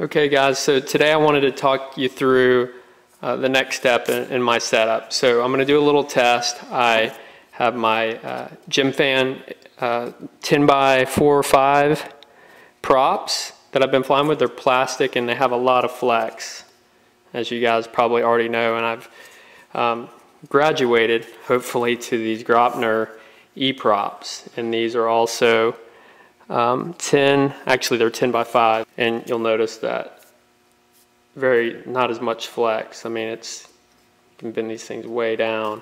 Okay guys, so today I wanted to talk you through the next step in my setup. So I'm going to do a little test. I have my Gemfan 10 by 4 or 5 props that I've been flying with. They're plastic and they have a lot of flex, as you guys probably already know, and I've graduated hopefully to these Graupner E-props, and these are also 10, actually they're 10 by 5, and you'll notice that not as much flex. I mean, you can bend these things way down,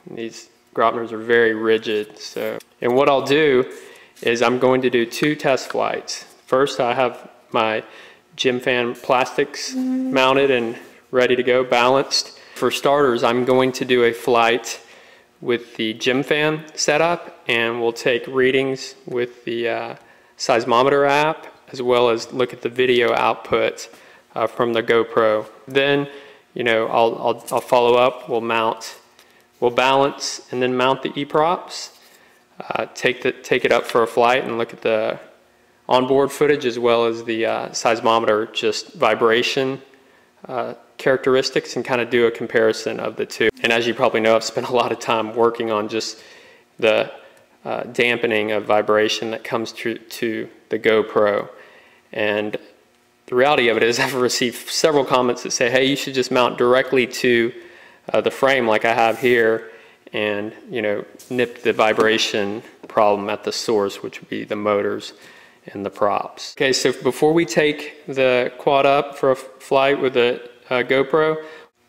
and these Graupners are very rigid. So, and what I'll do is I'm going to do 2 test flights. First, I have my Gemfan plastics mounted and ready to go, balanced. For starters, I'm going to do a flight with the Gemfan setup, and we'll take readings with the iSeismometer app, as well as look at the video output from the GoPro. Then, I'll follow up. We'll balance and then mount the E-props. Take it up for a flight and look at the onboard footage, as well as the iSeismometer just vibration characteristics, and kind of do a comparison of the two. And as you probably know, I've spent a lot of time working on just the dampening of vibration that comes to the GoPro. And the reality of it is I've received several comments that say, hey, you should just mount directly to the frame like I have here, and nip the vibration problem at the source, which would be the motors and the props. Okay, so before we take the quad up for a flight with the GoPro,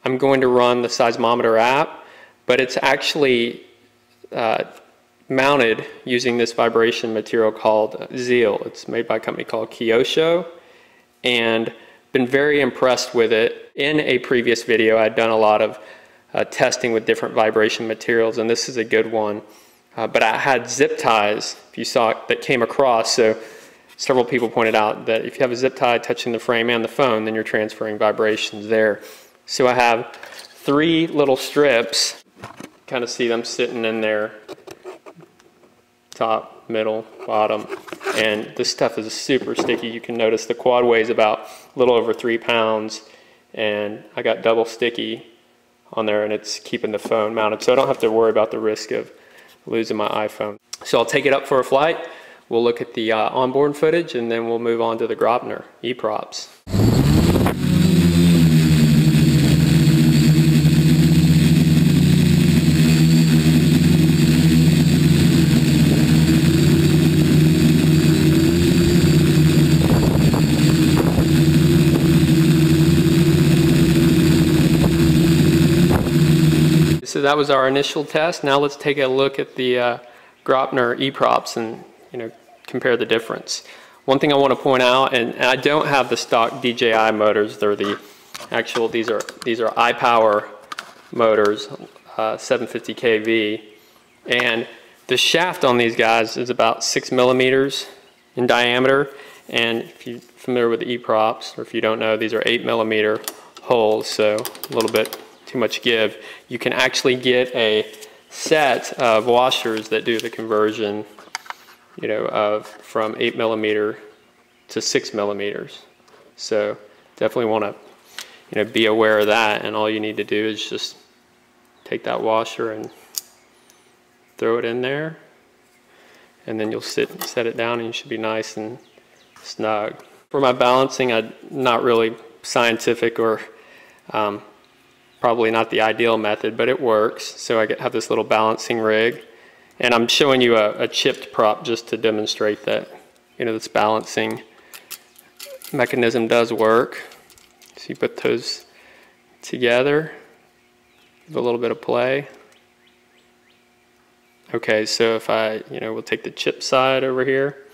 I'm going to run the iSeismometer app, but it's actually mounted using this vibration material called Zeal. It's made by a company called Kyosho, and been very impressed with it. In a previous video, I'd done a lot of testing with different vibration materials, and this is a good one. But I had zip ties, if you saw it, that came across. So several people pointed out that if you have a zip tie touching the frame and the phone, then you're transferring vibrations there. So I have 3 little strips, kind of see them sitting in there, top, middle, bottom, and this stuff is super sticky. You can notice the quad weighs about a little over 3 pounds, and I got double sticky on there, and it's keeping the phone mounted, so I don't have to worry about the risk of losing my iPhone. So I'll take it up for a flight. We'll look at the onboard footage, and then we'll move on to the Graupner E-props. So that was our initial test. Now let's take a look at the Graupner E-props and compare the difference. One thing I want to point out, and I don't have the stock DJI motors. They're the actual. These are iPower motors, 750 kV, and the shaft on these guys is about 6 millimeters in diameter. And if you're familiar with the E-props, or if you don't know, these are 8 millimeter holes, so a little bit too much give. You can actually get a set of washers that do the conversion, from 8 millimeter to 6 millimeters. So definitely want to, be aware of that. And all you need to do is just take that washer and throw it in there, and then you'll set it down, and you should be nice and snug. For my balancing, I'm not really scientific, or probably not the ideal method, but it works. So I have this little balancing rig, and I'm showing you a chipped prop just to demonstrate that this balancing mechanism does work. So you put those together, give a little bit of play. Okay, so if we'll take the chip side over here,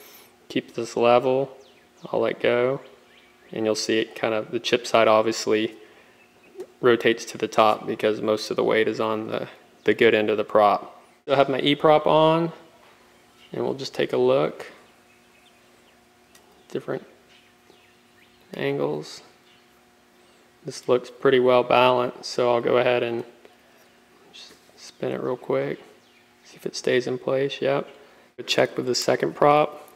keep this level, I'll let go, and you'll see it the chip side obviously rotates to the top because most of the weight is on the good end of the prop. I have my E-prop on, and we'll just take a look. Different angles. This looks pretty well balanced, so I'll go ahead and just spin it real quick. See if it stays in place. Yep. Check with the second prop.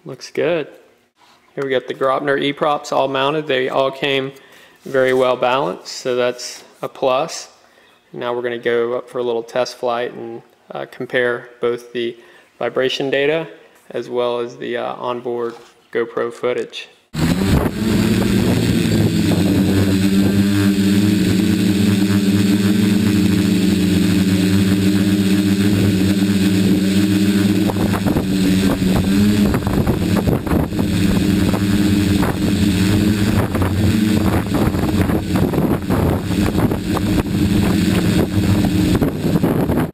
Looks good. Here we got the Graupner E-props all mounted. They all came very well balanced, so that's a plus. Now we're going to go up for a little test flight and compare both the vibration data as well as the onboard GoPro footage.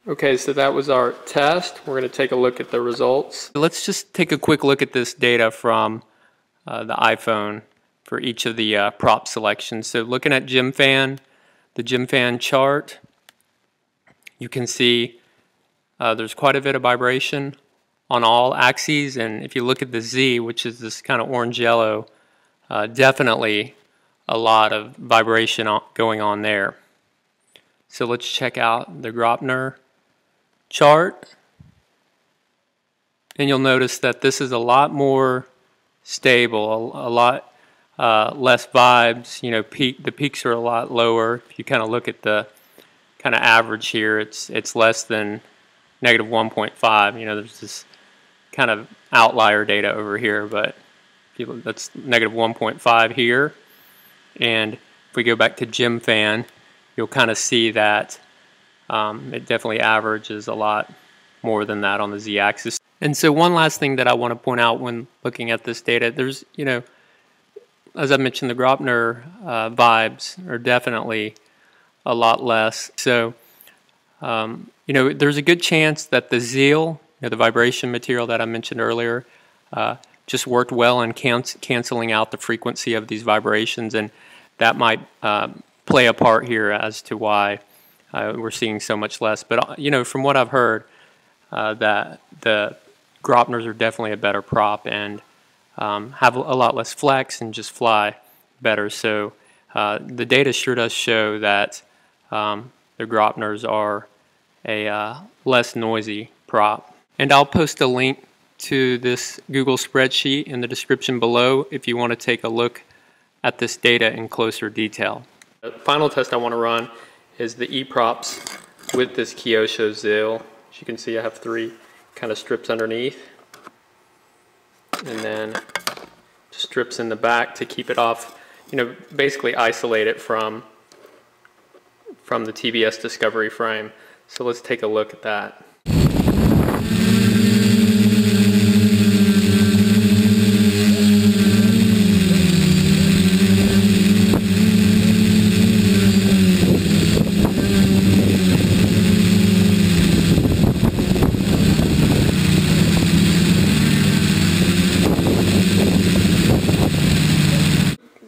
Okay, so that was our test. We're going to take a look at the results. Let's just take a quick look at this data from the iPhone for each of the prop selections. So looking at Gemfan, the Gemfan chart, you can see there's quite a bit of vibration on all axes. And if you look at the Z, which is this kind of orange-yellow, definitely a lot of vibration going on there. So let's check out the Graupner chart, and you'll notice that this is a lot more stable, a lot less vibes. You know, the peaks are a lot lower. If you kind of look at the kind of average here, it's less than negative 1.5. You know, there's this kind of outlier data over here, but that's negative 1.5 here. And if we go back to Gemfan, you'll kind of see that it definitely averages a lot more than that on the Z-axis. And so one last thing that I want to point out when looking at this data, there's, you know, as I mentioned, the Graupner vibes are definitely a lot less. So, you know, there's a good chance that the Zeal, you know, the vibration material that I mentioned earlier, just worked well in canceling out the frequency of these vibrations, and that might play a part here as to why we're seeing so much less. But, you know, from what I've heard, that the Graupners are definitely a better prop and have a lot less flex and just fly better. So the data sure does show that the Graupners are a less noisy prop. And I'll post a link to this Google Spreadsheet in the description below if you want to take a look at this data in closer detail. The final test I want to run is the E-props with this Kyosho Zeal. As you can see, I have 3 kind of strips underneath, and then strips in the back to keep it off, you know, basically isolate it from the TBS discovery frame. So let's take a look at that.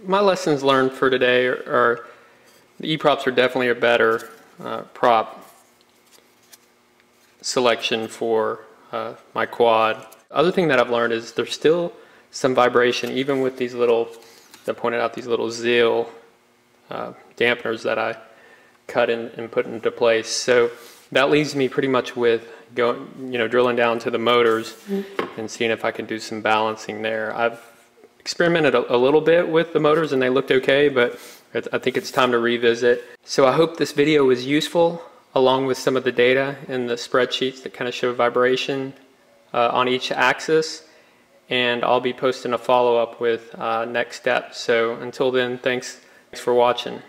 My lessons learned for today are the E-props are definitely a better prop selection for my quad. Other thing that I've learned is there's still some vibration even with these little, I pointed out these little Zeal dampeners that I cut in and put into place. So that leaves me pretty much with going, you know, drilling down to the motors and seeing if I can do some balancing there. I've experimented a little bit with the motors and they looked okay, but I think it's time to revisit. So I hope this video was useful, along with some of the data in the spreadsheets that kind of show vibration on each axis. And I'll be posting a follow-up with next steps. So until then, thanks for watching.